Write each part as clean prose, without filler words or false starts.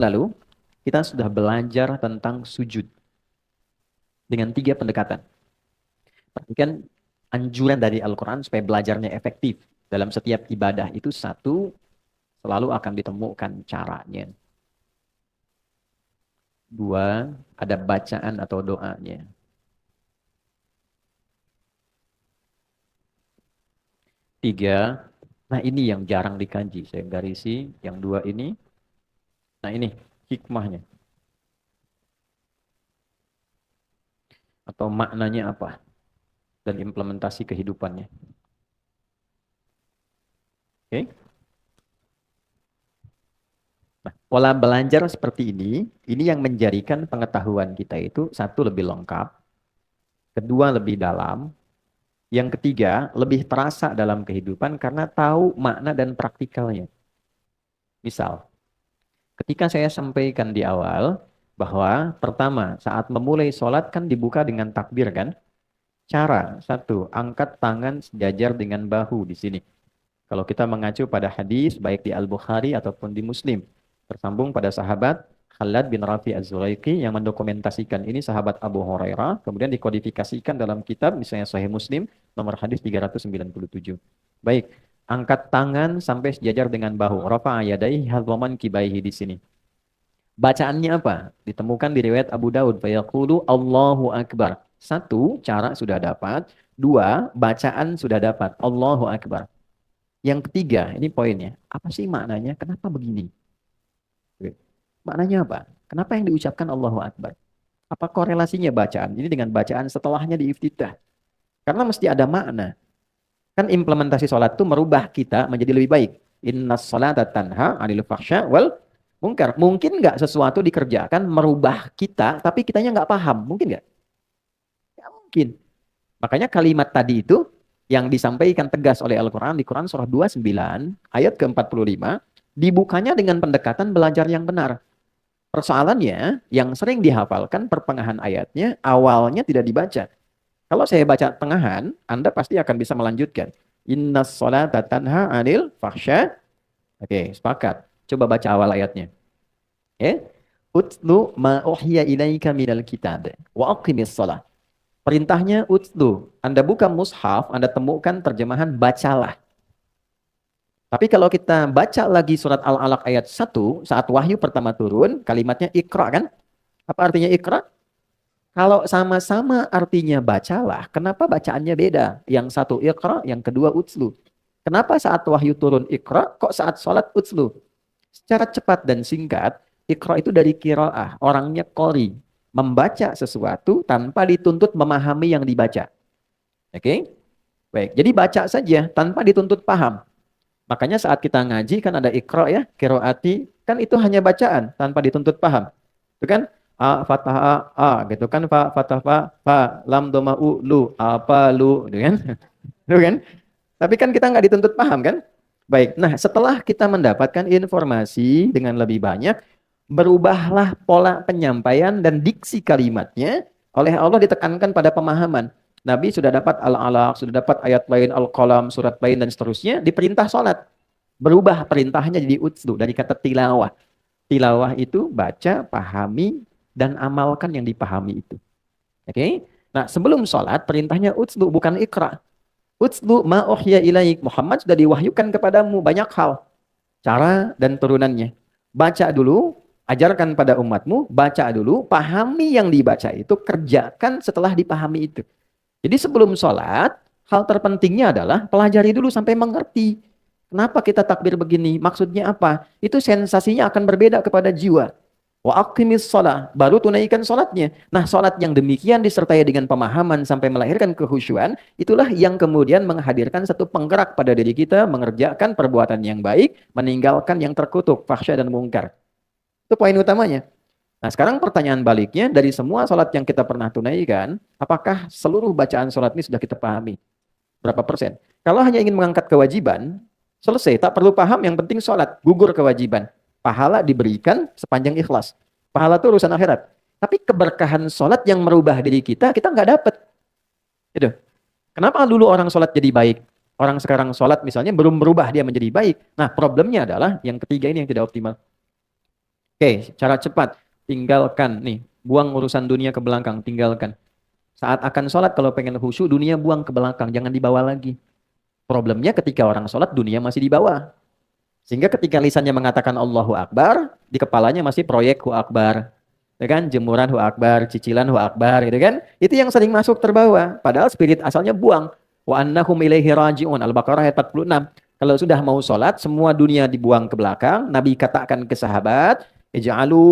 Lalu, kita sudah belajar tentang sujud dengan 3 pendekatan. Perhatikan anjuran dari Al-Quran supaya belajarnya efektif dalam setiap ibadah itu satu, selalu akan ditemukan caranya. Dua, ada bacaan atau doanya. Tiga, nah ini yang jarang dikaji. Saya garisi yang dua ini. Nah ini hikmahnya atau maknanya apa dan implementasi kehidupannya. Oke? Nah, pola belajar seperti ini yang menjadikan pengetahuan kita itu satu lebih lengkap, kedua lebih dalam, yang ketiga lebih terasa dalam kehidupan karena tahu makna dan praktikalnya. Misal, ketika saya sampaikan di awal bahwa pertama saat memulai sholat kan dibuka dengan takbir kan? Cara satu, angkat tangan sejajar dengan bahu di sini. Kalau kita mengacu pada hadis baik di Al-Bukhari ataupun di Muslim, tersambung pada sahabat Khalad bin Rafi Az-Zulaiki yang mendokumentasikan ini sahabat Abu Hurairah, kemudian dikodifikasikan dalam kitab misalnya Sahih Muslim nomor hadis 397. Baik, angkat tangan sampai sejajar dengan bahu. Rafa'a yadaihi hadwaman kibaihi di sini. Bacaannya apa? Ditemukan di riwayat Abu Daud. Fayaqulu Allahu Akbar. Satu, cara sudah dapat. Dua, bacaan sudah dapat. Allahu Akbar. Yang ketiga, ini poinnya. Apa sih maknanya? Kenapa begini? Maknanya apa? Kenapa yang diucapkan Allahu Akbar? Apa korelasinya bacaan ini dengan bacaan setelahnya di iftitah? Karena mesti ada makna. Kan implementasi sholat itu merubah kita menjadi lebih baik. Inna sholata tanha anil fahsya wal munkar. Mungkin nggak sesuatu dikerjakan merubah kita, tapi kitanya nggak paham. Mungkin nggak? Ya mungkin. Makanya kalimat tadi itu yang disampaikan tegas oleh Al-Quran di Quran surah 29 ayat ke-45 dibukanya dengan pendekatan belajar yang benar. Persoalannya yang sering dihafalkan pertengahan ayatnya awalnya tidak dibaca. Kalau saya baca tengahan, Anda pasti akan bisa melanjutkan. Inna sholata tanha anil fahsya. Oke, sepakat. Coba baca awal ayatnya. Ya. Utlu ma uhya ilaika minal kitab wa aqimis shalah. Perintahnya utlu. Anda buka mushaf, Anda temukan terjemahan bacalah. Tapi kalau kita baca lagi surat Al-Alaq ayat 1, saat wahyu pertama turun, kalimatnya ikra kan? Apa artinya ikra? Kalau sama-sama artinya bacalah, kenapa bacaannya beda? Yang satu ikra, yang kedua utslu. Kenapa saat wahyu turun ikra, kok saat sholat utslu? Secara cepat dan singkat, ikra itu dari kiroah, orangnya qori. Membaca sesuatu tanpa dituntut memahami yang dibaca. Oke? Baik, jadi baca saja tanpa dituntut paham. Makanya saat kita ngaji kan ada ikra ya, kiroati, kan itu hanya bacaan tanpa dituntut paham. Itu kan a fathah a gitu kan fa fathah fa lam doma u lu apa lu gitu kan. Itu kan? Tapi kan kita nggak dituntut paham kan? Baik. Nah, setelah kita mendapatkan informasi dengan lebih banyak, berubahlah pola penyampaian dan diksi kalimatnya oleh Allah ditekankan pada pemahaman. Nabi sudah dapat Al-Alaq, sudah dapat ayat lain Al-Qalam, surat lain dan seterusnya, diperintah sholat. Berubah perintahnya jadi utslu dari kata tilawah. Tilawah itu baca, pahami, dan amalkan yang dipahami itu. Oke? Nah, sebelum sholat, perintahnya utslu, bukan ikra. Utslu ma uhya ilaik. Muhammad sudah diwahyukan kepadamu banyak hal. Cara dan turunannya. Baca dulu, ajarkan pada umatmu, baca dulu, pahami yang dibaca itu, kerjakan setelah dipahami itu. Jadi sebelum sholat, hal terpentingnya adalah pelajari dulu sampai mengerti. Kenapa kita takbir begini? Maksudnya apa? Itu sensasinya akan berbeda kepada jiwa. Wa aqimis sholat. Baru tunaikan sholatnya. Nah, sholat yang demikian disertai dengan pemahaman sampai melahirkan kehusyuan, itulah yang kemudian menghadirkan satu penggerak pada diri kita, mengerjakan perbuatan yang baik, meninggalkan yang terkutuk, fahsya dan mungkar. Itu poin utamanya. Nah, sekarang pertanyaan baliknya, dari semua sholat yang kita pernah tunaikan, apakah seluruh bacaan sholat ini sudah kita pahami? Berapa persen? Kalau hanya ingin mengangkat kewajiban, selesai, tak perlu paham, yang penting sholat, gugur kewajiban. Pahala diberikan sepanjang ikhlas. Pahala itu urusan akhirat. Tapi keberkahan sholat yang merubah diri kita nggak dapat. Gitu. Kenapa dulu orang sholat jadi baik? Orang sekarang sholat misalnya belum berubah dia menjadi baik. Nah, problemnya adalah yang ketiga ini yang tidak optimal. Oke, cara cepat. Tinggalkan nih. Buang urusan dunia ke belakang. Tinggalkan. Saat akan sholat kalau pengen khusyuk, dunia buang ke belakang. Jangan dibawa lagi. Problemnya ketika orang sholat, dunia masih di bawah. Sehingga ketika lisannya mengatakan Allahu Akbar, di kepalanya masih proyek Hu Akbar. Ya kan? Jemuran Hu Akbar, cicilan Hu Akbar, gitu kan? Itu yang sering masuk terbawa. Padahal spirit asalnya buang. Wa annahum ilaihi raji'un. Al-Baqarah ayat 46. Kalau sudah mau sholat, semua dunia dibuang ke belakang. Nabi katakan ke sahabat, Ij'alu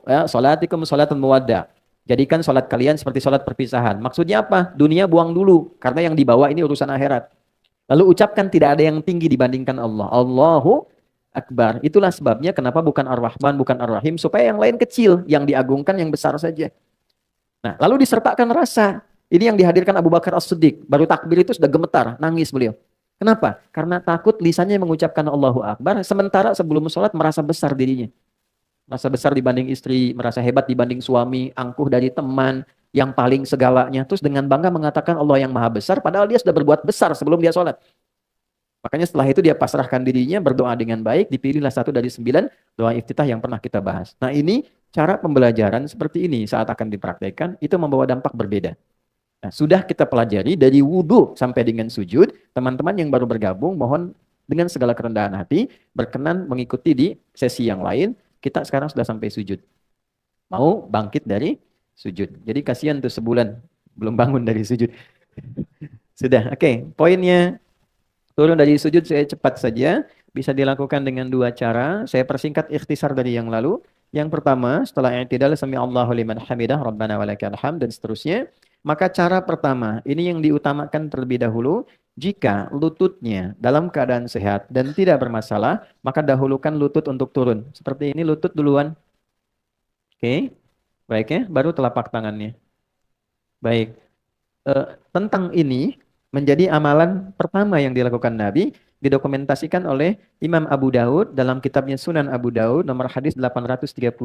ya, sholatikum sholatan muwadda. Jadikan sholat kalian seperti sholat perpisahan. Maksudnya apa? Dunia buang dulu. Karena yang dibawa ini urusan akhirat. Lalu ucapkan tidak ada yang tinggi dibandingkan Allah. Allahu Akbar. Itulah sebabnya kenapa bukan Ar-Rahman, bukan Ar-Rahim. Supaya yang lain kecil. Yang diagungkan yang besar saja. Nah, lalu disertakan rasa. Ini yang dihadirkan Abu Bakar As-Siddiq. Baru takbir itu sudah gemetar. Nangis beliau. Kenapa? Karena takut lisannya mengucapkan Allahu Akbar. Sementara sebelum sholat merasa besar dirinya. Merasa besar dibanding istri. Merasa hebat dibanding suami. Angkuh dari teman. Yang paling segalanya. Terus dengan bangga mengatakan Allah yang maha besar. Padahal dia sudah berbuat besar sebelum dia sholat. Makanya setelah itu dia pasrahkan dirinya, berdoa dengan baik, dipilihlah satu dari 9 doa iftitah yang pernah kita bahas. Nah ini cara pembelajaran seperti ini saat akan dipraktekkan, itu membawa dampak berbeda. Nah, sudah kita pelajari dari wudhu sampai dengan sujud, teman-teman yang baru bergabung, mohon dengan segala kerendahan hati, berkenan mengikuti di sesi yang lain, kita sekarang sudah sampai sujud. Mau bangkit dari sujud. Jadi kasihan tuh sebulan belum bangun dari sujud. Sudah, oke. Poinnya turun dari sujud saya cepat saja. Bisa dilakukan dengan 2 cara. Saya persingkat ikhtisar dari yang lalu. Yang pertama, setelah i'tidal sami Allahu liman hamidah, Rabbana walakal hamd dan seterusnya. Maka cara pertama, ini yang diutamakan terlebih dahulu. Jika lututnya dalam keadaan sehat dan tidak bermasalah, maka dahulukan lutut untuk turun. Seperti ini lutut duluan. Oke. Baik ya, baru telapak tangannya. Baik. Tentang ini menjadi amalan pertama yang dilakukan Nabi, didokumentasikan oleh Imam Abu Daud dalam kitabnya Sunan Abu Daud nomor hadis 838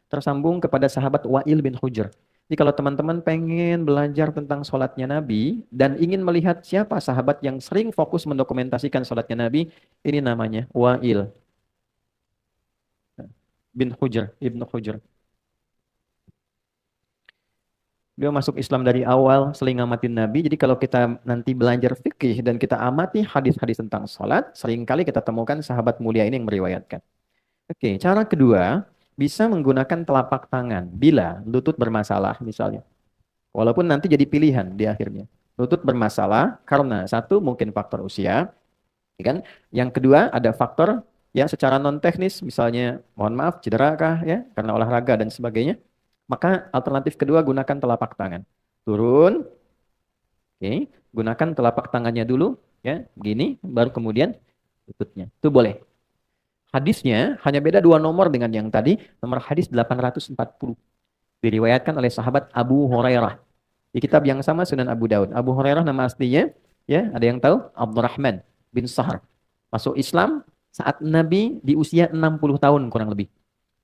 tersambung kepada sahabat Wa'il bin Hujr. Jadi kalau teman-teman pengen belajar tentang sholatnya Nabi dan ingin melihat siapa sahabat yang sering fokus mendokumentasikan sholatnya Nabi, ini namanya Wa'il bin Hujr, Ibnu Hujr. Dia masuk Islam dari awal, sering ngamatin Nabi. Jadi kalau kita nanti belajar fikih dan kita amati hadis-hadis tentang sholat, seringkali kita temukan sahabat mulia ini yang meriwayatkan. Oke, cara kedua, bisa menggunakan telapak tangan bila lutut bermasalah misalnya. Walaupun nanti jadi pilihan di akhirnya. Lutut bermasalah karena satu mungkin faktor usia, ya kan? Yang kedua ada faktor ya secara non teknis, misalnya mohon maaf cedera kah ya karena olahraga dan sebagainya. Maka alternatif kedua gunakan telapak tangan. Turun. Oke, gunakan telapak tangannya dulu ya, begini baru kemudian lututnya. Itu boleh. Hadisnya hanya beda 2 nomor dengan yang tadi, nomor hadis 840. Diriwayatkan oleh sahabat Abu Hurairah. Di kitab yang sama Sunan Abu Daud. Abu Hurairah nama aslinya ya, ada yang tahu? Abdurrahman bin Sahar. Masuk Islam saat Nabi di usia 60 tahun kurang lebih.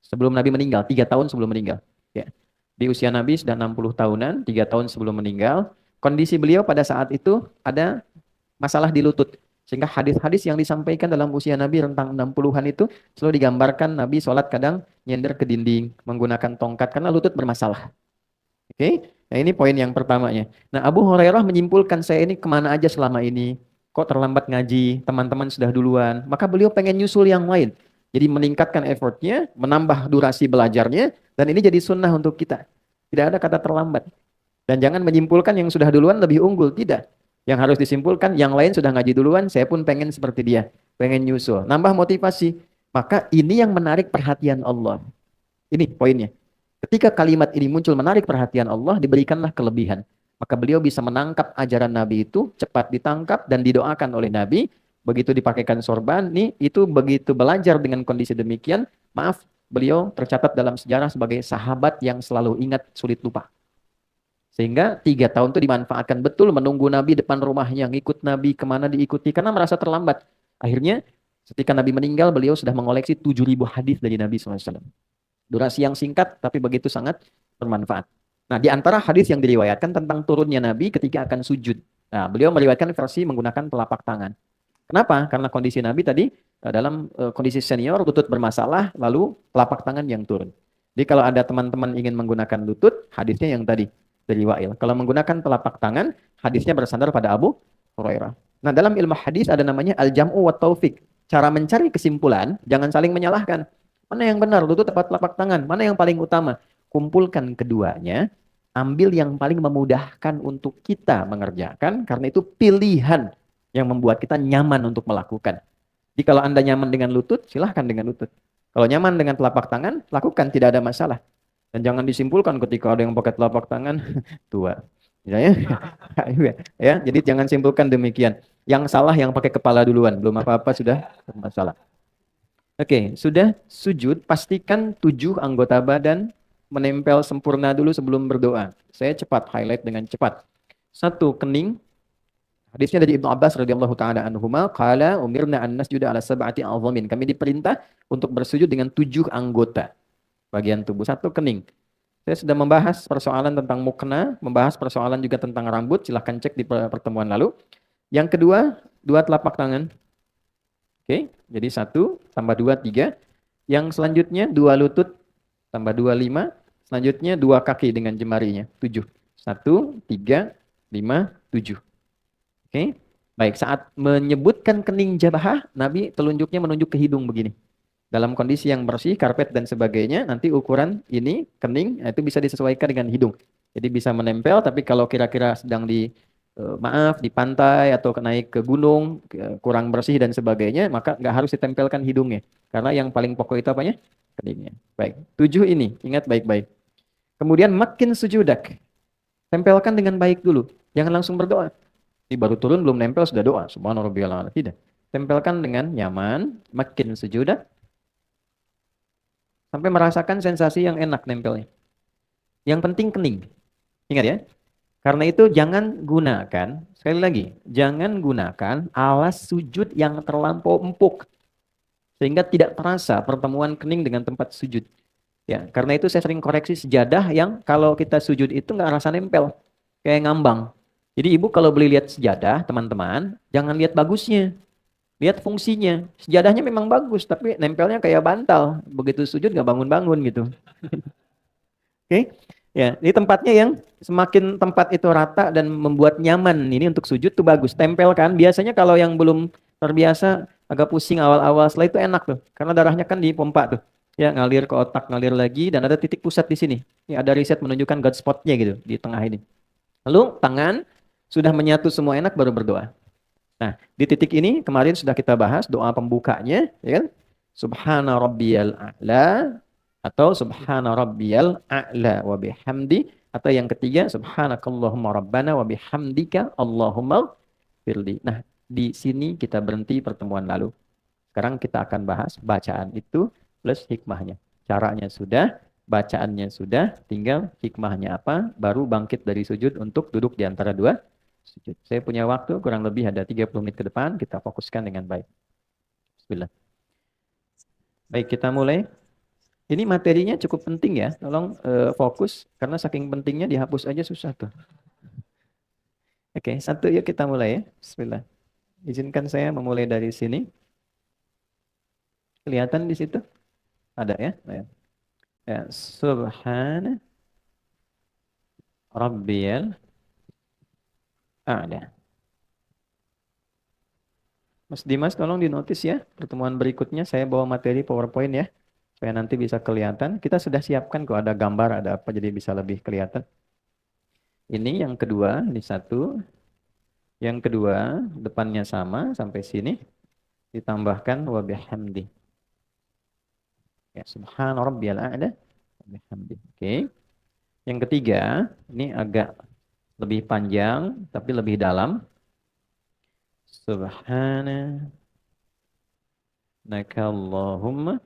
Sebelum Nabi meninggal, 3 tahun sebelum meninggal. Ya. Di usia Nabi sudah 60 tahunan, 3 tahun sebelum meninggal. Kondisi beliau pada saat itu ada masalah di lutut. Sehingga hadis-hadis yang disampaikan dalam usia Nabi rentang 60-an itu selalu digambarkan Nabi sholat kadang nyender ke dinding, menggunakan tongkat karena lutut bermasalah. Oke, nah ini poin yang pertamanya. Nah Abu Hurairah menyimpulkan saya ini kemana aja selama ini. Kok terlambat ngaji, teman-teman sudah duluan. Maka beliau pengen nyusul yang lain. Jadi meningkatkan effortnya, menambah durasi belajarnya, dan ini jadi sunnah untuk kita. Tidak ada kata terlambat. Dan jangan menyimpulkan yang sudah duluan lebih unggul. Tidak. Yang harus disimpulkan, yang lain sudah ngaji duluan, saya pun pengen seperti dia. Pengen nyusul. Nambah motivasi. Maka ini yang menarik perhatian Allah. Ini poinnya. Ketika kalimat ini muncul menarik perhatian Allah, diberikanlah kelebihan. Maka beliau bisa menangkap ajaran Nabi itu, cepat ditangkap dan didoakan oleh Nabi. Begitu dipakaikan sorban, nih itu begitu belajar dengan kondisi demikian, maaf, beliau tercatat dalam sejarah sebagai sahabat yang selalu ingat, sulit lupa. Sehingga 3 tahun itu dimanfaatkan betul menunggu Nabi depan rumahnya, ngikut Nabi kemana diikuti, karena merasa terlambat. Akhirnya, ketika Nabi meninggal, beliau sudah mengoleksi 7.000 hadis dari Nabi SAW. Durasi yang singkat, tapi begitu sangat bermanfaat. Nah, di antara hadis yang diriwayatkan tentang turunnya Nabi ketika akan sujud. Nah, beliau meriwayatkan versi menggunakan telapak tangan. Kenapa? Karena kondisi Nabi tadi dalam kondisi senior, lutut bermasalah, lalu telapak tangan yang turun. Jadi kalau ada teman-teman ingin menggunakan lutut, hadisnya yang tadi dari Wa'il. Kalau menggunakan telapak tangan, hadisnya bersandar pada Abu Hurairah. Nah, dalam ilmu hadis ada namanya al-jam'u wa taufik. Cara mencari kesimpulan, jangan saling menyalahkan. Mana yang benar, lutut atau telapak tangan? Mana yang paling utama? Kumpulkan keduanya, ambil yang paling memudahkan untuk kita mengerjakan, karena itu pilihan yang membuat kita nyaman untuk melakukan. Jadi kalau Anda nyaman dengan lutut, silahkan dengan lutut. Kalau nyaman dengan telapak tangan, lakukan, tidak ada masalah. Dan jangan disimpulkan ketika ada yang pakai telapak tangan, tua. Misalnya, ya, jadi jangan simpulkan demikian. Yang salah yang pakai kepala duluan, belum apa-apa sudah bermasalah. Oke, sudah sujud, pastikan 7 anggota badan menempel sempurna dulu sebelum berdoa. Saya cepat highlight dengan cepat. 1, kening. Hadisnya dari Ibnu Abbas radhiyallahu taala anhuma, qala umirna an nasjuda ala sab'ati a'dhamin. Kami diperintah untuk bersujud dengan 7 anggota bagian tubuh. 1, kening. Saya sudah membahas persoalan tentang mukna, membahas persoalan juga tentang rambut. Silahkan cek di pertemuan lalu. Yang kedua, 2 telapak tangan. Oke, jadi 1 tambah 2, 3. Yang selanjutnya 2 lutut tambah 2, 5. Selanjutnya 2 kaki dengan jemarinya, 7. 1, 3, 5, 7. Oke, baik. Saat menyebutkan kening jabahah, Nabi telunjuknya menunjuk ke hidung begini. Dalam kondisi yang bersih, karpet dan sebagainya, nanti ukuran ini kening itu bisa disesuaikan dengan hidung. Jadi bisa menempel, tapi kalau kira-kira sedang di maaf di pantai atau naik ke gunung kurang bersih dan sebagainya, maka nggak harus ditempelkan hidungnya. Karena yang paling pokok itu apanya? Keningnya. Baik. 7 ini, ingat baik-baik. Kemudian makin sujudak. Tempelkan dengan baik dulu. Jangan langsung berdoa. Ini baru turun belum nempel sudah doa. Subhanallah. Tidak. Tempelkan dengan nyaman, makin sujudak sampai merasakan sensasi yang enak nempelnya. Yang penting kening. Ingat ya. Karena itu jangan gunakan, sekali lagi, jangan gunakan alas sujud yang terlampau empuk. Sehingga tidak terasa pertemuan kening dengan tempat sujud. Ya, karena itu saya sering koreksi sejadah yang kalau kita sujud itu nggak rasa nempel. Kayak ngambang. Jadi ibu kalau beli lihat sejadah, teman-teman, jangan lihat bagusnya. Lihat fungsinya. Sejadahnya memang bagus, tapi nempelnya kayak bantal. Begitu sujud nggak bangun-bangun gitu. Oke? Ya, ini tempatnya yang semakin tempat itu rata dan membuat nyaman ini untuk sujud tuh bagus. Tempelkan. Biasanya kalau yang belum terbiasa agak pusing awal-awal, setelah itu enak tuh. Karena darahnya kan dipompa tuh. Ya, ngalir ke otak, ngalir lagi dan ada titik pusat di sini. Ini ada riset menunjukkan God spot-nya gitu di tengah ini. Lalu tangan sudah menyatu semua enak baru berdoa. Nah, di titik ini kemarin sudah kita bahas doa pembukanya, ya kan? Subhana rabbiyal a'la atau subhana rabbiyal a'la wa bihamdi, atau yang ketiga subhanakallahumma rabbana wa bihamdika Allahumma firli. Nah, di sini kita berhenti pertemuan lalu. Sekarang kita akan bahas bacaan itu plus hikmahnya. Caranya sudah, bacaannya sudah, tinggal hikmahnya apa, baru bangkit dari sujud untuk duduk di antara dua sujud. Saya punya waktu kurang lebih ada 30 menit ke depan, kita fokuskan dengan baik. Bismillah. Baik, kita mulai. Ini materinya cukup penting ya, tolong fokus, karena saking pentingnya dihapus aja susah tuh. Oke, 1 yuk kita mulai ya. Bismillah. Izinkan saya memulai dari sini. Kelihatan di situ? Ada ya? Ya. Subhana rabbiyal a'la. Mas Dimas tolong dinotis ya. Pertemuan berikutnya saya bawa materi PowerPoint ya. Supaya nanti bisa kelihatan. Kita sudah siapkan kok ada gambar, ada apa, jadi bisa lebih kelihatan. Ini yang kedua, ini 1. Yang kedua, depannya sama sampai sini. Ditambahkan wa bihamdi. Ya, subhana rabbiyal a'la wa bihamdi. Oke. Yang ketiga, ini agak lebih panjang tapi lebih dalam. Subhana nakallahumma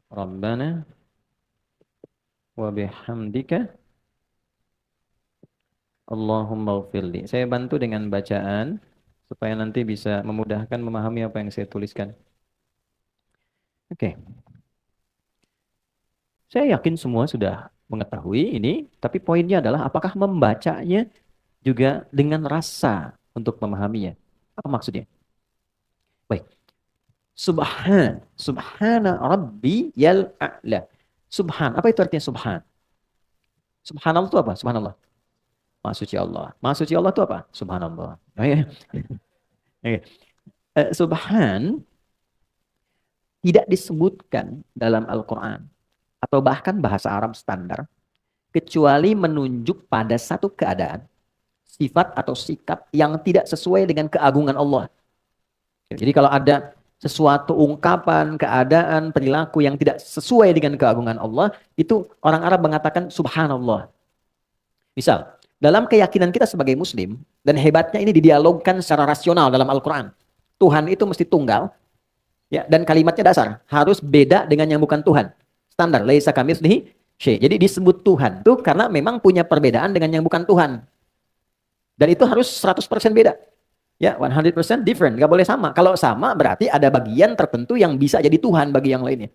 rabbana wa bihamdika Allahumma ghfirli. Saya bantu dengan bacaan supaya nanti bisa memudahkan memahami apa yang saya tuliskan. Oke. Saya yakin semua sudah mengetahui ini, tapi poinnya adalah apakah membacanya juga dengan rasa untuk memahaminya. Apa maksudnya? Baik. Subhana rabbi yal a'la. Subhan. Apa itu artinya subhan? Subhanallah itu apa? Subhanallah. Maha suci Allah. Maha suci Allah itu apa? Subhanallah. Oh, ya. Oke. Subhan tidak disebutkan dalam Al-Quran atau bahkan bahasa Arab standar kecuali menunjuk pada satu keadaan, sifat atau sikap yang tidak sesuai dengan keagungan Allah. Jadi kalau ada sesuatu ungkapan, keadaan, perilaku yang tidak sesuai dengan keagungan Allah, itu orang Arab mengatakan subhanallah. Misal, dalam keyakinan kita sebagai muslim, dan hebatnya ini didialogkan secara rasional dalam Al-Quran. Tuhan itu mesti tunggal, ya, dan kalimatnya dasar. Harus beda dengan yang bukan Tuhan. Standar, laisa kamitslihi syai'. Jadi disebut Tuhan tuh karena memang punya perbedaan dengan yang bukan Tuhan. Dan itu harus 100% beda. Ya, 100% different, nggak boleh sama. Kalau sama berarti ada bagian tertentu yang bisa jadi Tuhan bagi yang lainnya.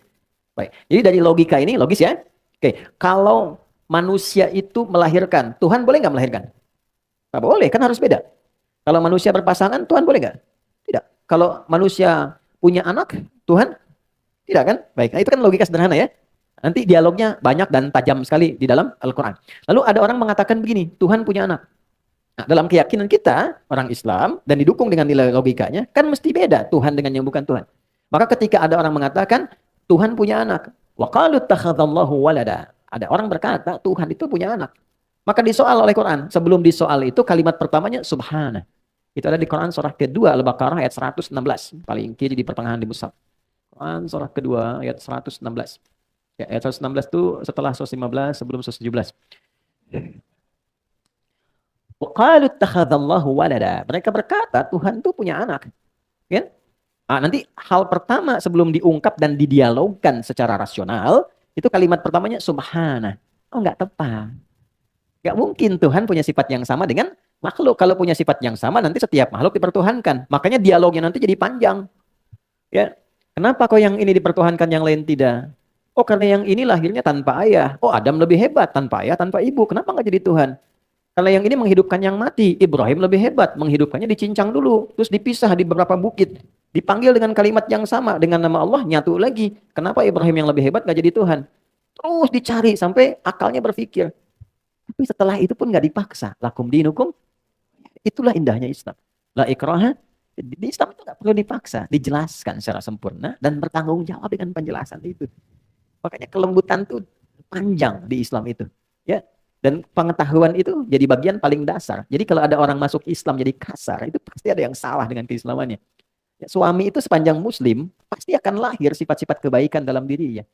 Baik. Jadi dari logika ini logis ya. Oke, kalau manusia itu melahirkan, Tuhan boleh nggak melahirkan? Nggak boleh, kan harus beda. Kalau manusia berpasangan, Tuhan boleh nggak? Tidak. Kalau manusia punya anak, Tuhan tidak kan? Baik, nah itu kan logika sederhana ya. Nanti dialognya banyak dan tajam sekali di dalam Al-Quran. Lalu ada orang mengatakan begini, Tuhan punya anak. Nah, dalam keyakinan kita, orang Islam, dan didukung dengan nilai logikanya, kan mesti beda Tuhan dengan yang bukan Tuhan. Maka ketika ada orang mengatakan, Tuhan punya anak. Wa qalu takhadallahu walada. Ada orang berkata, Tuhan itu punya anak. Maka disoal oleh Quran. Sebelum disoal itu, kalimat pertamanya, Subhana. Itu ada di Quran surah kedua, Al-Baqarah ayat 116. Paling kiri di pertengahan di mushaf. Quran surah kedua, ayat 116. Ya, ayat 116 itu setelah 115, sebelum 117. Qalu takhadallahu walada. Mereka berkata Tuhan itu punya anak. Kan? Nah, nanti hal pertama sebelum diungkap dan didialogkan secara rasional, itu kalimat pertamanya subhana. Oh, enggak tepat. Enggak mungkin Tuhan punya sifat yang sama dengan makhluk. Kalau punya sifat yang sama, nanti setiap makhluk dipertuhankan. Makanya dialognya nanti jadi panjang. Ya. Kenapa kok yang ini dipertuhankan, yang lain tidak? Oh, karena yang ini lahirnya tanpa ayah. Oh, Adam lebih hebat tanpa ayah, tanpa ibu. Kenapa enggak jadi Tuhan? Kalau yang ini menghidupkan yang mati, Ibrahim lebih hebat. Menghidupkannya dicincang dulu, terus dipisah di beberapa bukit. Dipanggil dengan kalimat yang sama, dengan nama Allah, nyatu lagi. Kenapa Ibrahim yang lebih hebat gak jadi Tuhan? Terus dicari sampai akalnya berpikir. Tapi setelah itu pun gak dipaksa. Lakum dinukum. Itulah indahnya Islam. La ikraha. Di Islam itu gak perlu dipaksa. Dijelaskan secara sempurna dan bertanggung jawab dengan penjelasan itu. Makanya kelembutan itu panjang di Islam itu. Ya. Dan pengetahuan itu jadi bagian paling dasar. Jadi kalau ada orang masuk Islam jadi kasar, itu pasti ada yang salah dengan keislamannya. Ya, suami itu sepanjang muslim, pasti akan lahir sifat-sifat kebaikan dalam dirinya.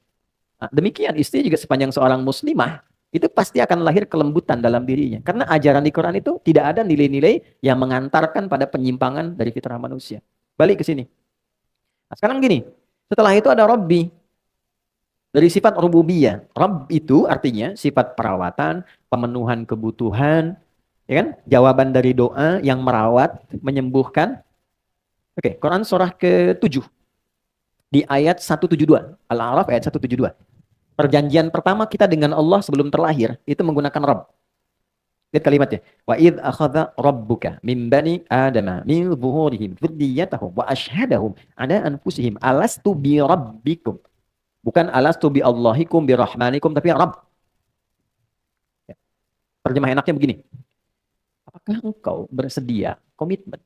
Nah, demikian istri juga sepanjang seorang muslimah, itu pasti akan lahir kelembutan dalam dirinya. Karena ajaran di Quran itu tidak ada nilai-nilai yang mengantarkan pada penyimpangan dari fitrah manusia. Balik ke sini. Nah, sekarang gini, setelah itu ada Rabbi. Dari sifat rububiyah. Rabb itu artinya sifat perawatan, pemenuhan kebutuhan, ya kan? Jawaban dari doa yang merawat, menyembuhkan. Oke, Quran surah ke-7 di ayat 172. Al-A'raf ayat 172. Perjanjian pertama kita dengan Allah sebelum terlahir itu menggunakan Rabb. Lihat kalimatnya. Wa idh akhadha rabbuka min bani adama min zuhurihim dzurriyyatahum wa ashhadahum ala anfusihim alastu bi rabbikum. Bukan alastu bi Allahikum bi rahmanikum, tapi Rabb. Ya. Terjemah enaknya begini. Apakah engkau bersedia komitmen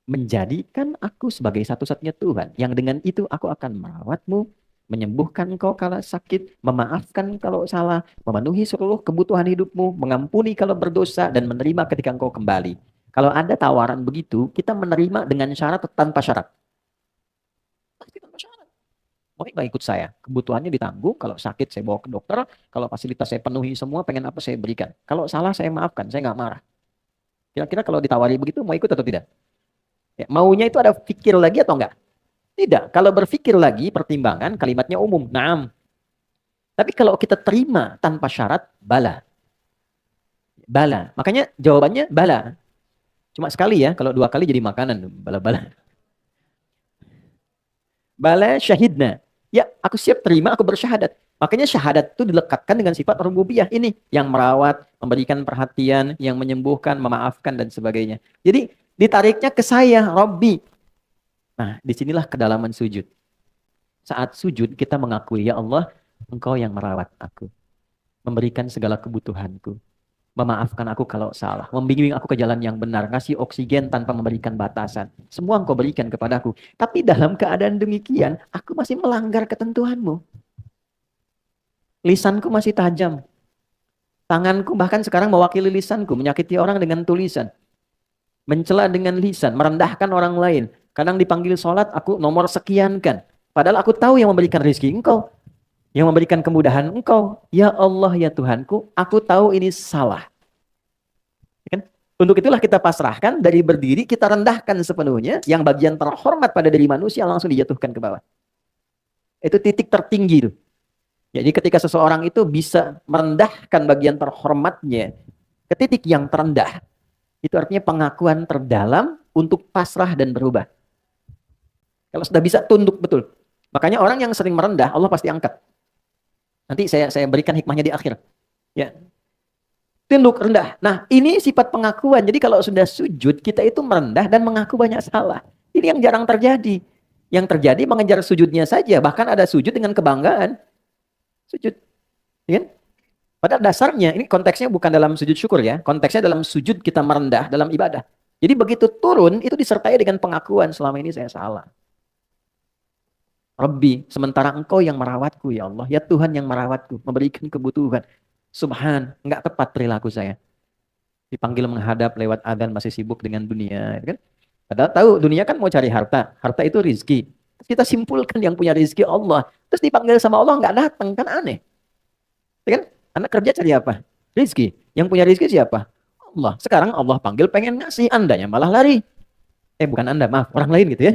menjadikan aku sebagai satu-satunya Tuhan yang dengan itu aku akan merawatmu, menyembuhkan engkau kalau sakit, memaafkan kalau salah, memenuhi seluruh kebutuhan hidupmu, mengampuni kalau berdosa, dan menerima ketika engkau kembali. Kalau ada tawaran begitu, kita menerima dengan syarat atau tanpa syarat? Pasti tanpa syarat. Mau nggak ikut saya? Kebutuhannya ditanggung. Kalau sakit saya bawa ke dokter. Kalau fasilitas saya penuhi semua, pengen apa saya berikan. Kalau salah saya maafkan, saya nggak marah. Kira-kira kalau ditawari begitu, mau ikut atau tidak? Ya, maunya itu ada pikir lagi atau enggak? Tidak. Kalau berpikir lagi, pertimbangan, kalimatnya umum. Naam. Tapi kalau kita terima tanpa syarat, bala. Bala. Makanya jawabannya bala. Cuma sekali ya, kalau 2 kali jadi makanan. Bala-bala. Bala syahidna. Ya, aku siap terima, aku bersyahadat. Makanya syahadat itu dilekatkan dengan sifat rububiyah ini. Yang merawat, memberikan perhatian, yang menyembuhkan, memaafkan, dan sebagainya. Jadi, Ditariknya ke saya, Rabbi. Nah, disinilah kedalaman sujud. Saat sujud kita mengakui, ya Allah, Engkau yang merawat aku. Memberikan segala kebutuhanku. Memaafkan aku kalau salah. Membimbing aku ke jalan yang benar. Ngasih oksigen tanpa memberikan batasan. Semua Engkau berikan kepadaku. Tapi dalam keadaan demikian, aku masih melanggar ketentuanmu. Lisanku masih tajam. Tanganku bahkan sekarang mewakili lisanku. Menyakiti orang dengan tulisan. Mencela dengan lisan. Merendahkan orang lain. Kadang dipanggil sholat, aku nomor sekian kan. Padahal aku tahu yang memberikan rezeki Engkau. Yang memberikan kemudahan Engkau. Ya Allah, ya Tuhanku, aku tahu ini salah. Ya kan? Untuk itulah kita pasrahkan, dari berdiri kita rendahkan sepenuhnya, yang bagian terhormat pada diri manusia langsung dijatuhkan ke bawah. Itu titik tertinggi itu. Jadi ketika seseorang itu bisa merendahkan bagian terhormatnya ke titik yang terendah, itu artinya pengakuan terdalam untuk pasrah dan berubah. Kalau sudah bisa tunduk betul. Makanya orang yang sering merendah, Allah pasti angkat. Nanti saya berikan hikmahnya di akhir. Ya. Tunduk rendah. Nah, ini sifat pengakuan. Jadi kalau sudah sujud, kita itu merendah dan mengaku banyak salah. Ini yang jarang terjadi. Yang terjadi mengejar sujudnya saja. Bahkan ada sujud dengan kebanggaan. Sujud. Ya? Pada dasarnya, ini konteksnya bukan dalam sujud syukur ya. Konteksnya dalam sujud kita merendah dalam ibadah. Jadi begitu turun, itu disertai dengan pengakuan. Selama ini saya salah. Rabbi, sementara Engkau yang merawatku ya Allah. Ya Tuhan yang merawatku, memberikan kebutuhan. Subhan, enggak tepat perilaku saya. Dipanggil menghadap lewat adzan masih sibuk dengan dunia, kan? Padahal tahu dunia kan mau cari harta. Harta itu rizki. Kita simpulkan yang punya rizki Allah. Terus dipanggil sama Allah enggak datang, kan aneh. Ya kan? Anak kerja cari apa? Rizki. Yang punya rizki siapa? Allah. Sekarang Allah panggil pengen ngasih, Andanya malah lari. Bukan Anda, maaf, orang lain gitu ya.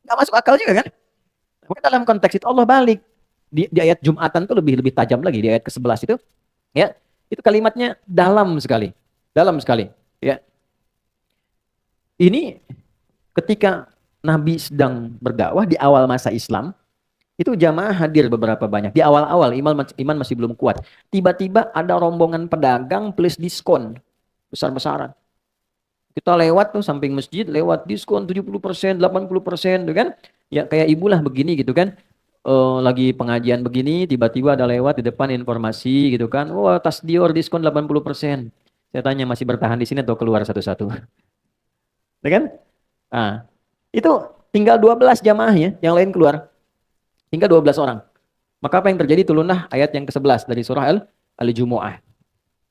Nggak masuk akal juga kan? Maka dalam konteks itu Allah balik. Di ayat Jumatan tuh lebih tajam lagi. Di ayat ke-11 itu. Ya, itu kalimatnya dalam sekali. Dalam sekali. Ya. Ini ketika Nabi sedang berdakwah di awal masa Islam, itu jamaah hadir beberapa banyak. Di awal-awal iman masih belum kuat. Tiba-tiba ada rombongan pedagang plus diskon. Besar-besaran. Kita lewat tuh samping masjid, lewat diskon 70%, 80%, tuh kan? Ya kayak ibulah begini gitu kan. Lagi pengajian begini, tiba-tiba ada lewat di depan informasi gitu kan. Wah, tas Dior diskon 80%. Saya tanya, masih bertahan di sini atau keluar satu-satu? Ya kan? Nah, itu tinggal 12 jamaahnya, yang lain keluar. Tinggal 12 orang. Maka apa yang terjadi? Turunlah ayat yang ke-11 dari surah Al-Jumu'ah.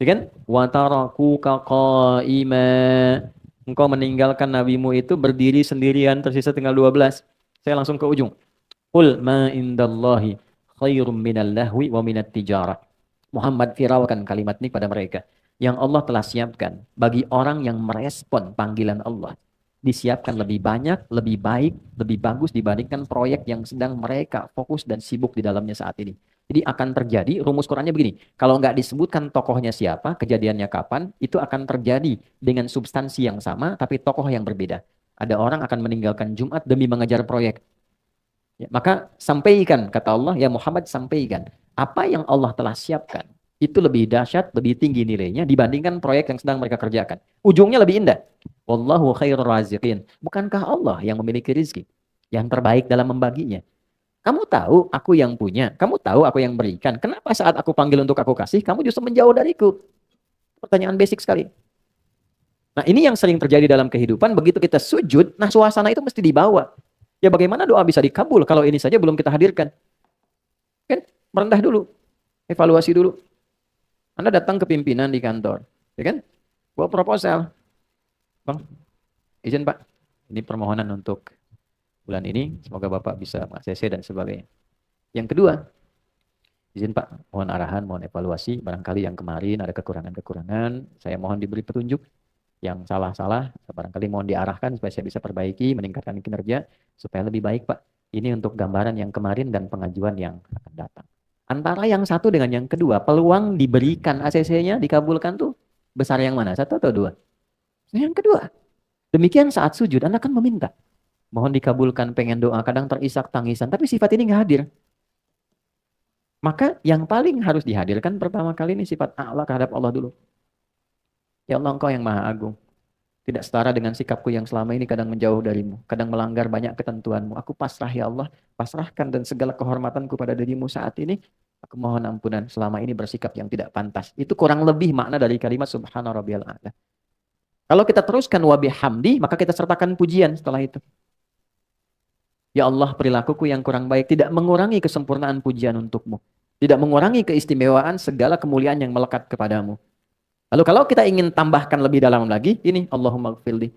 Ya kan? Wa tarakuka qa'ima. Engkau meninggalkan nabimu itu berdiri sendirian, tersisa tinggal 12. Saya langsung ke ujung. Qul ma indallahi khairum minal lahwi wa minat tijarah. Muhammad firalkan kalimat ini pada mereka. Yang Allah telah siapkan bagi orang yang merespon panggilan Allah. Disiapkan lebih banyak, lebih baik, lebih bagus dibandingkan proyek yang sedang mereka fokus dan sibuk di dalamnya saat ini. Jadi akan terjadi, rumus Qurannya begini. Kalau nggak disebutkan tokohnya siapa, kejadiannya kapan, itu akan terjadi dengan substansi yang sama, tapi tokoh yang berbeda. Ada orang akan meninggalkan Jumat demi mengejar proyek. Ya, maka sampaikan, kata Allah, ya Muhammad sampaikan. Apa yang Allah telah siapkan, itu lebih dahsyat, lebih tinggi nilainya dibandingkan proyek yang sedang mereka kerjakan. Ujungnya lebih indah. Wallahu khairur raziqin. Bukankah Allah yang memiliki rezeki yang terbaik dalam membaginya? Kamu tahu aku yang punya, kamu tahu aku yang berikan. Kenapa saat aku panggil untuk aku kasih, kamu justru menjauh dariku? Pertanyaan basic sekali. Nah, ini yang sering terjadi dalam kehidupan. Begitu kita sujud, nah suasana itu mesti dibawa. Ya bagaimana doa bisa dikabul kalau ini saja belum kita hadirkan? Kan merendah dulu, evaluasi dulu. Anda datang ke pimpinan di kantor, ya kan? Bawa proposal. Bang, izin Pak, ini permohonan untuk bulan ini, semoga Bapak bisa ACC dan sebagainya. Yang kedua, izin Pak, mohon arahan, mohon evaluasi, barangkali yang kemarin ada kekurangan-kekurangan, saya mohon diberi petunjuk, yang salah-salah, barangkali mohon diarahkan supaya saya bisa perbaiki, meningkatkan kinerja, supaya lebih baik Pak. Ini untuk gambaran yang kemarin dan pengajuan yang akan datang. Antara yang satu dengan yang kedua, peluang diberikan ACC-nya, dikabulkan tuh besar yang mana? Satu atau dua? Yang kedua. Demikian saat sujud, Anda kan meminta. Mohon dikabulkan, pengen doa, kadang terisak tangisan, tapi sifat ini nggak hadir. Maka yang paling harus dihadirkan pertama kali ini sifat a'la terhadap Allah dulu. Ya Allah, Engkau yang Maha Agung. Tidak setara dengan sikapku yang selama ini kadang menjauh darimu, kadang melanggar banyak ketentuanmu. Aku pasrah ya Allah, pasrahkan dan segala kehormatanku pada dirimu saat ini. Aku mohon ampunan selama ini bersikap yang tidak pantas. Itu kurang lebih makna dari kalimat Subhana rabbiyal a'la. Kalau kita teruskan wa bihamdi, maka kita sertakan pujian setelah itu. Ya Allah, perilakuku yang kurang baik tidak mengurangi kesempurnaan pujian untukmu. Tidak mengurangi keistimewaan segala kemuliaan yang melekat kepadamu. Lalu kalau kita ingin tambahkan lebih dalam lagi, ini Allahumma gfirli.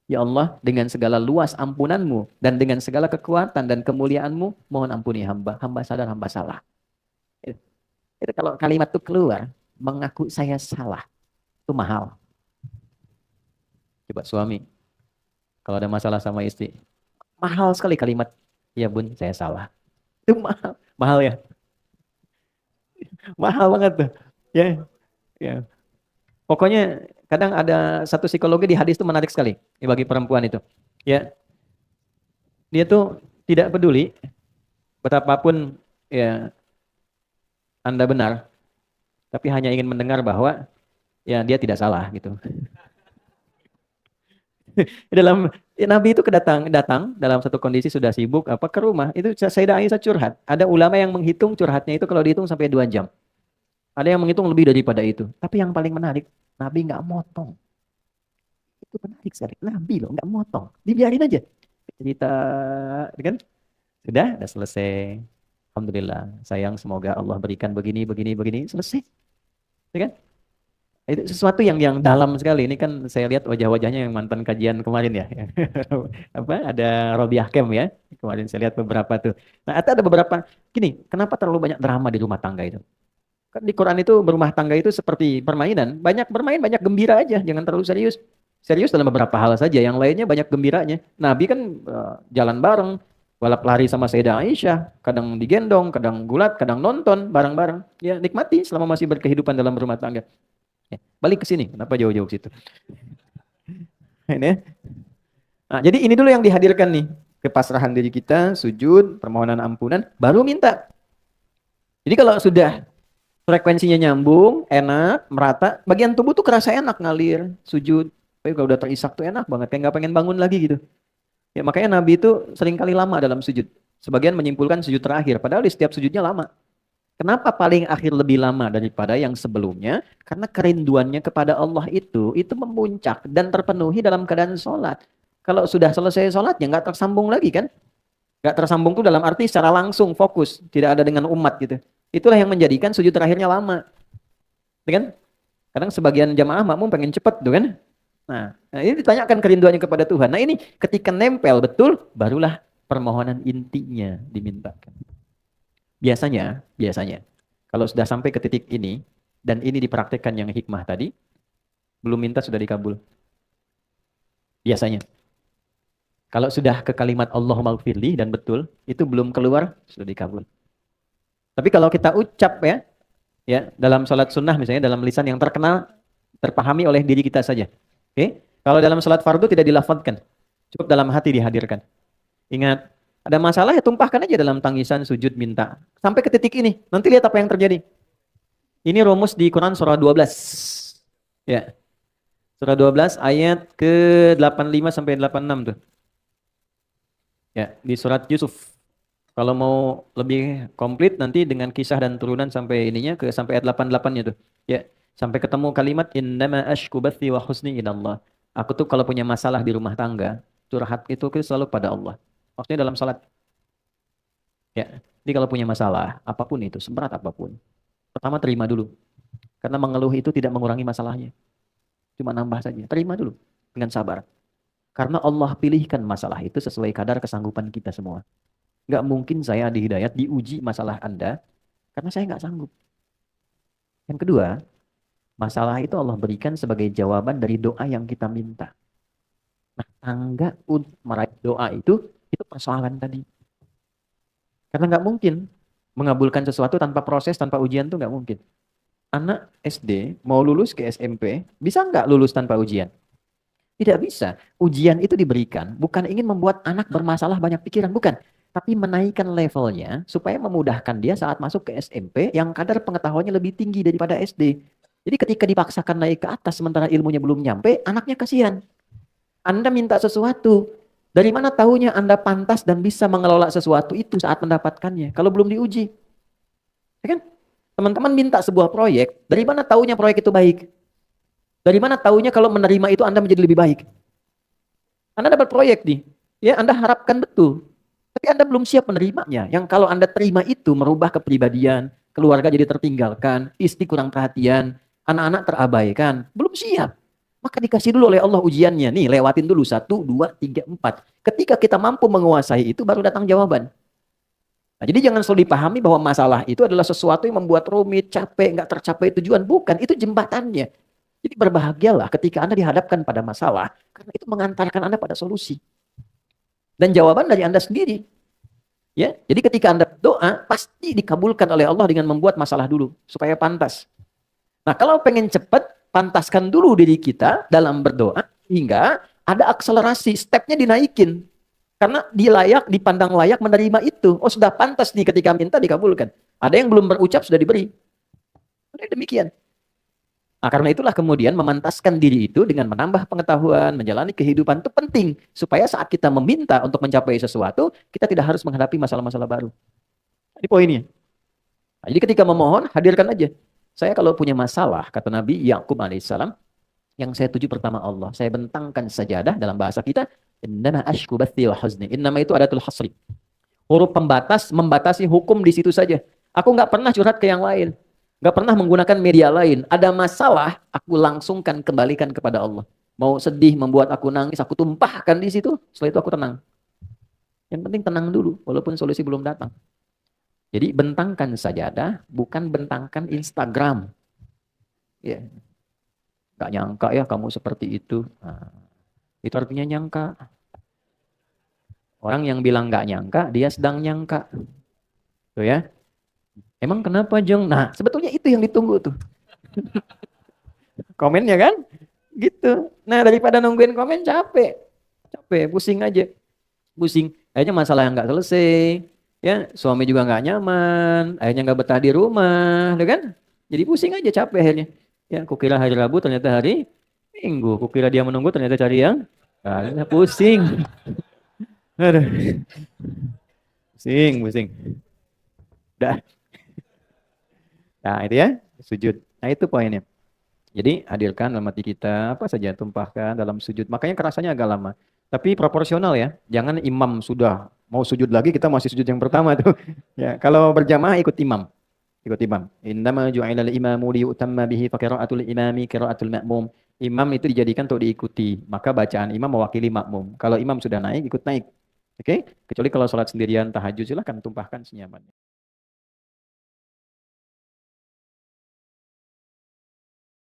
Ya Allah, dengan segala luas ampunanmu dan dengan segala kekuatan dan kemuliaanmu, mohon ampuni hamba. Hamba sadar, hamba salah. Itu, itu kalau kalimat itu keluar, mengaku saya salah. Itu mahal. Coba suami, kalau ada masalah sama istri, mahal sekali kalimat, ya bun, saya salah. Itu mahal. Mahal ya? Mahal banget tuh. Ya, ya. Pokoknya kadang ada satu psikologi di hadis itu menarik sekali bagi perempuan itu. Ya, dia tuh tidak peduli betapapun ya Anda benar, tapi hanya ingin mendengar bahwa ya dia tidak salah gitu. Dalam Nabi itu datang dalam satu kondisi sudah sibuk apa ke rumah. Itu Sayyidah Aisyah curhat. Ada ulama yang menghitung curhatnya itu kalau dihitung sampai 2 jam. Ada yang menghitung lebih daripada itu. Tapi yang paling menarik, Nabi nggak motong. Itu menarik sekali. Nabi loh nggak motong. Dibiarin aja. Cerita, kan? Sudah selesai. Alhamdulillah. Sayang, semoga Allah berikan begini, begini, begini. Selesai. Ya kan? Itu sesuatu yang dalam sekali. Ini kan saya lihat wajah-wajahnya yang mantan kajian kemarin ya. Apa? Ada Robiah Kem ya. Kemarin saya lihat beberapa tuh. Nah, atau ada beberapa. Gini, kenapa terlalu banyak drama di rumah tangga itu? Kan di Quran itu berumah tangga itu seperti permainan. Banyak bermain, banyak gembira aja. Jangan terlalu serius. Serius dalam beberapa hal saja. Yang lainnya banyak gembiranya. Nabi kan jalan bareng. Balap lari sama Sayyidah Aisyah. Kadang digendong, kadang gulat, kadang nonton bareng-bareng. Ya nikmati selama masih berkehidupan dalam rumah tangga. Ya, balik ke sini. Kenapa jauh-jauh ke situ? Ini ya. Nah, jadi ini dulu yang dihadirkan nih. Kepasrahan diri kita, sujud, permohonan ampunan, baru minta. Jadi kalau sudah frekuensinya nyambung, enak, merata, bagian tubuh tuh kerasa enak ngalir, sujud. Tapi kalau udah terisak tuh enak banget, kayak nggak pengen bangun lagi gitu. Ya makanya Nabi itu sering kali lama dalam sujud. Sebagian menyimpulkan sujud terakhir, padahal di setiap sujudnya lama. Kenapa paling akhir lebih lama daripada yang sebelumnya? Karena kerinduannya kepada Allah itu memuncak dan terpenuhi dalam keadaan sholat. Kalau sudah selesai sholatnya nggak tersambung lagi kan? Nggak tersambung tuh dalam arti secara langsung fokus, tidak ada dengan umat gitu. Itulah yang menjadikan sujud terakhirnya lama, ya kan? Kadang sebagian jamaah makmum pengen cepet tuh kan? Nah, ini ditanyakan kerinduannya kepada Tuhan. Nah ini ketika nempel betul, barulah permohonan intinya dimintakan. Biasanya, kalau sudah sampai ke titik ini, dan ini dipraktekkan yang hikmah tadi, belum minta sudah dikabul. Biasanya. Kalau sudah ke kalimat Allahumma gfirli dan betul, itu belum keluar, sudah dikabul. Tapi kalau kita ucap ya dalam sholat sunnah misalnya, dalam lisan yang terkenal, terpahami oleh diri kita saja. Oke? Kalau dalam sholat fardu tidak dilafadzkan, cukup dalam hati dihadirkan. Ingat, ada masalah ya tumpahkan aja dalam tangisan, sujud, minta. Sampai ke titik ini, nanti lihat apa yang terjadi. Ini rumus di Quran surah 12. Ya. Surah 12 ayat ke-85 sampai 86 tuh. Ya, di surat Yusuf. Kalau mau lebih komplit nanti dengan kisah dan turunan sampai ininya sampai ayat 88-nya tuh. Ya, sampai ketemu kalimat innama ashku bathi wa husni ilallah. Aku tuh kalau punya masalah di rumah tangga, curhat itu selalu pada Allah. Maksudnya dalam salat. Ya. Jadi kalau punya masalah, apapun itu, seberat apapun. Pertama terima dulu. Karena mengeluh itu tidak mengurangi masalahnya. Cuma nambah saja. Terima dulu dengan sabar. Karena Allah pilihkan masalah itu sesuai kadar kesanggupan kita semua. Nggak mungkin saya di hidayat diuji masalah Anda, karena saya nggak sanggup. Yang kedua, masalah itu Allah berikan sebagai jawaban dari doa yang kita minta. Nah, tangga untuk meraih doa itu persoalan tadi. Karena nggak mungkin mengabulkan sesuatu tanpa proses, tanpa ujian tuh nggak mungkin. Anak SD mau lulus ke SMP, bisa nggak lulus tanpa ujian? Tidak bisa. Ujian itu diberikan bukan ingin membuat anak bermasalah banyak pikiran, bukan. Tapi menaikkan levelnya supaya memudahkan dia saat masuk ke SMP yang kadar pengetahuannya lebih tinggi daripada SD. Jadi ketika dipaksakan naik ke atas sementara ilmunya belum nyampe, anaknya kasihan. Anda minta sesuatu, dari mana tahunya Anda pantas dan bisa mengelola sesuatu itu saat mendapatkannya, kalau belum diuji. Ya kan? Teman-teman minta sebuah proyek, dari mana tahunya proyek itu baik? Dari mana tahunya kalau menerima itu Anda menjadi lebih baik? Anda dapat proyek nih, ya Anda harapkan betul. Tapi Anda belum siap menerimanya. Yang kalau Anda terima itu merubah kepribadian, keluarga jadi tertinggalkan, istri kurang perhatian, anak-anak terabaikan. Belum siap. Maka dikasih dulu oleh Allah ujiannya. Nih, lewatin dulu. 1, 2, 3, 4. Ketika kita mampu menguasai itu, baru datang jawaban. Nah, jadi jangan selalu dipahami bahwa masalah itu adalah sesuatu yang membuat rumit, capek, nggak tercapai tujuan. Bukan, itu jembatannya. Jadi berbahagialah ketika Anda dihadapkan pada masalah, karena itu mengantarkan Anda pada solusi. Dan jawaban dari Anda sendiri. Ya, jadi ketika Anda berdoa, pasti dikabulkan oleh Allah dengan membuat masalah dulu, supaya pantas. Nah, kalau pengen cepat, pantaskan dulu diri kita dalam berdoa, hingga ada akselerasi, stepnya dinaikin. Karena dia layak, dipandang layak menerima itu. Oh, sudah pantas nih ketika minta dikabulkan. Ada yang belum berucap sudah diberi. Ada demikian. Nah, karena itulah kemudian memantaskan diri itu dengan menambah pengetahuan, menjalani kehidupan itu penting. Supaya saat kita meminta untuk mencapai sesuatu, kita tidak harus menghadapi masalah-masalah baru. Ini poinnya. Nah, jadi ketika memohon, hadirkan aja. Saya kalau punya masalah, kata Nabi Yakub alaihissalam, yang saya tuju pertama Allah. Saya bentangkan sajadah dalam bahasa kita. Innama ashku bathi wa huzni. Innama itu adatul hasri. Huruf pembatas, membatasi hukum di situ saja. Aku nggak pernah curhat ke yang lain. Nggak pernah menggunakan media lain. Ada masalah, aku langsungkan kembalikan kepada Allah. Mau sedih, membuat aku nangis, aku tumpahkan di situ. Setelah itu aku tenang. Yang penting tenang dulu, walaupun solusi belum datang. Jadi bentangkan sajadah, bukan bentangkan Instagram. Ya, nggak nyangka ya kamu seperti itu. Nah, itu artinya nyangka. Orang yang bilang nggak nyangka, dia sedang nyangka. Tuh ya. Emang kenapa Jong? Nah, sebetulnya itu yang ditunggu tuh. Komennya kan? Gitu. Nah, daripada nungguin komen capek. Capek, pusing aja. Pusing. Akhirnya masalah yang nggak selesai. Ya, suami juga nggak nyaman. Akhirnya nggak betah di rumah. Ya kan? Jadi pusing aja, capek akhirnya. Ya, kukira hari Rabu ternyata hari Minggu. Kukira dia menunggu ternyata cari yang akhirnya pusing. Aduh, pusing, pusing. Udah. Nah, itu ya, sujud. Nah, itu poinnya. Jadi hadirkan dalam hati kita apa saja tumpahkan dalam sujud. Makanya kerasanya agak lama. Tapi proporsional ya. Jangan imam sudah mau sujud lagi kita masih sujud yang pertama tuh. Ya, kalau berjamaah ikut imam. Ikut imam. Innama ju'ilal imamu liyutamma bihi fa qira'atul imami qira'atul ma'mum. Imam itu dijadikan untuk diikuti. Maka bacaan imam mewakili makmum. Kalau imam sudah naik ikut naik. Oke? Kecuali kalau sholat sendirian tahajud silahkan tumpahkan senyamannya.